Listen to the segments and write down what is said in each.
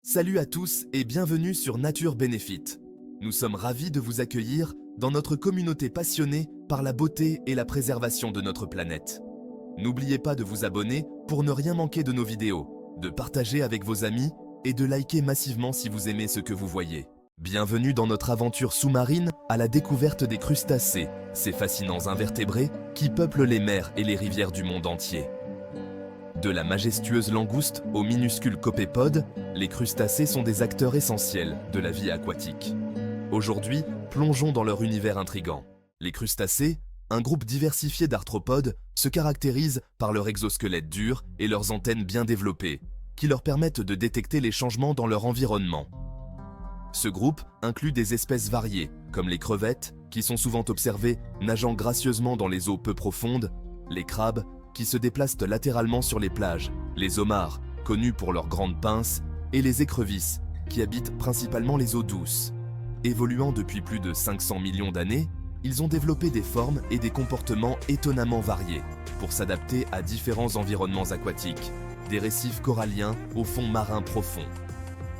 Salut à tous et bienvenue sur Nature Benefit. Nous sommes ravis de vous accueillir dans notre communauté passionnée par la beauté et la préservation de notre planète. N'oubliez pas de vous abonner pour ne rien manquer de nos vidéos, de partager avec vos amis et de liker massivement si vous aimez ce que vous voyez. Bienvenue dans notre aventure sous-marine à la découverte des crustacés, ces fascinants invertébrés qui peuplent les mers et les rivières du monde entier. De la majestueuse langouste aux minuscules copépodes, les crustacés sont des acteurs essentiels de la vie aquatique. Aujourd'hui, plongeons dans leur univers intrigant. Les crustacés, un groupe diversifié d'arthropodes, se caractérisent par leur exosquelette dur et leurs antennes bien développées, qui leur permettent de détecter les changements dans leur environnement. Ce groupe inclut des espèces variées, comme les crevettes, qui sont souvent observées nageant gracieusement dans les eaux peu profondes, les crabes, qui se déplacent latéralement sur les plages, les homards, connus pour leurs grandes pinces, et les écrevisses, qui habitent principalement les eaux douces. Évoluant depuis plus de 500 millions d'années, ils ont développé des formes et des comportements étonnamment variés pour s'adapter à différents environnements aquatiques, des récifs coralliens au fond marin profond.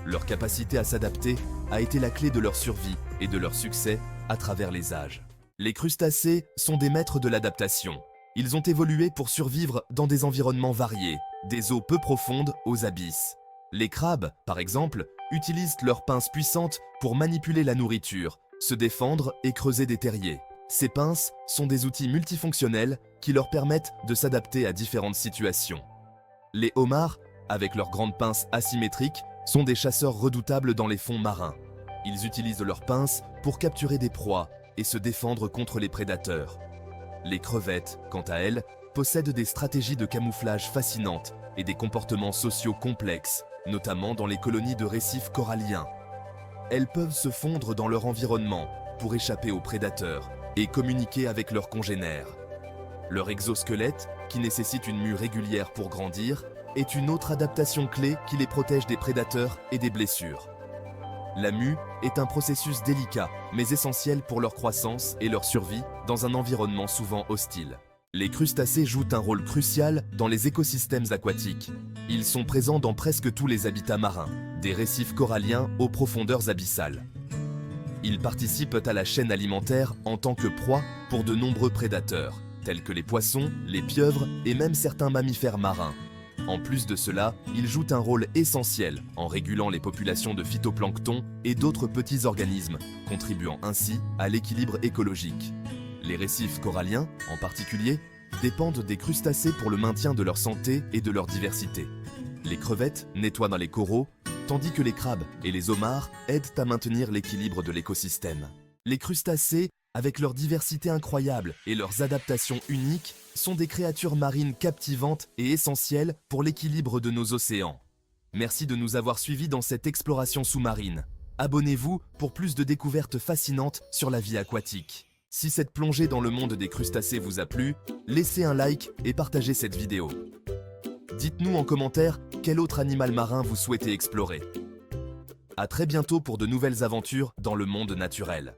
Leur capacité à s'adapter a été la clé de leur survie et de leur succès à travers les âges. Les crustacés sont des maîtres de l'adaptation. Ils ont évolué pour survivre dans des environnements variés, des eaux peu profondes aux abysses. Les crabes, par exemple, utilisent leurs pinces puissantes pour manipuler la nourriture, se défendre et creuser des terriers. Ces pinces sont des outils multifonctionnels qui leur permettent de s'adapter à différentes situations. Les homards, avec leurs grandes pinces asymétriques, sont des chasseurs redoutables dans les fonds marins. Ils utilisent leurs pinces pour capturer des proies et se défendre contre les prédateurs. Les crevettes, quant à elles, possèdent des stratégies de camouflage fascinantes et des comportements sociaux complexes, notamment dans les colonies de récifs coralliens. Elles peuvent se fondre dans leur environnement pour échapper aux prédateurs et communiquer avec leurs congénères. Leur exosquelette, qui nécessite une mue régulière pour grandir, est une autre adaptation clé qui les protège des prédateurs et des blessures. La mue est un processus délicat, mais essentiel pour leur croissance et leur survie dans un environnement souvent hostile. Les crustacés jouent un rôle crucial dans les écosystèmes aquatiques. Ils sont présents dans presque tous les habitats marins, des récifs coralliens aux profondeurs abyssales. Ils participent à la chaîne alimentaire en tant que proie pour de nombreux prédateurs, tels que les poissons, les pieuvres et même certains mammifères marins. En plus de cela, ils jouent un rôle essentiel en régulant les populations de phytoplancton et d'autres petits organismes, contribuant ainsi à l'équilibre écologique. Les récifs coralliens, en particulier, dépendent des crustacés pour le maintien de leur santé et de leur diversité. Les crevettes nettoient dans les coraux, tandis que les crabes et les homards aident à maintenir l'équilibre de l'écosystème. Les crustacés, avec leur diversité incroyable et leurs adaptations uniques, sont des créatures marines captivantes et essentielles pour l'équilibre de nos océans. Merci de nous avoir suivis dans cette exploration sous-marine. Abonnez-vous pour plus de découvertes fascinantes sur la vie aquatique. Si cette plongée dans le monde des crustacés vous a plu, laissez un like et partagez cette vidéo. Dites-nous en commentaire quel autre animal marin vous souhaitez explorer. À très bientôt pour de nouvelles aventures dans le monde naturel.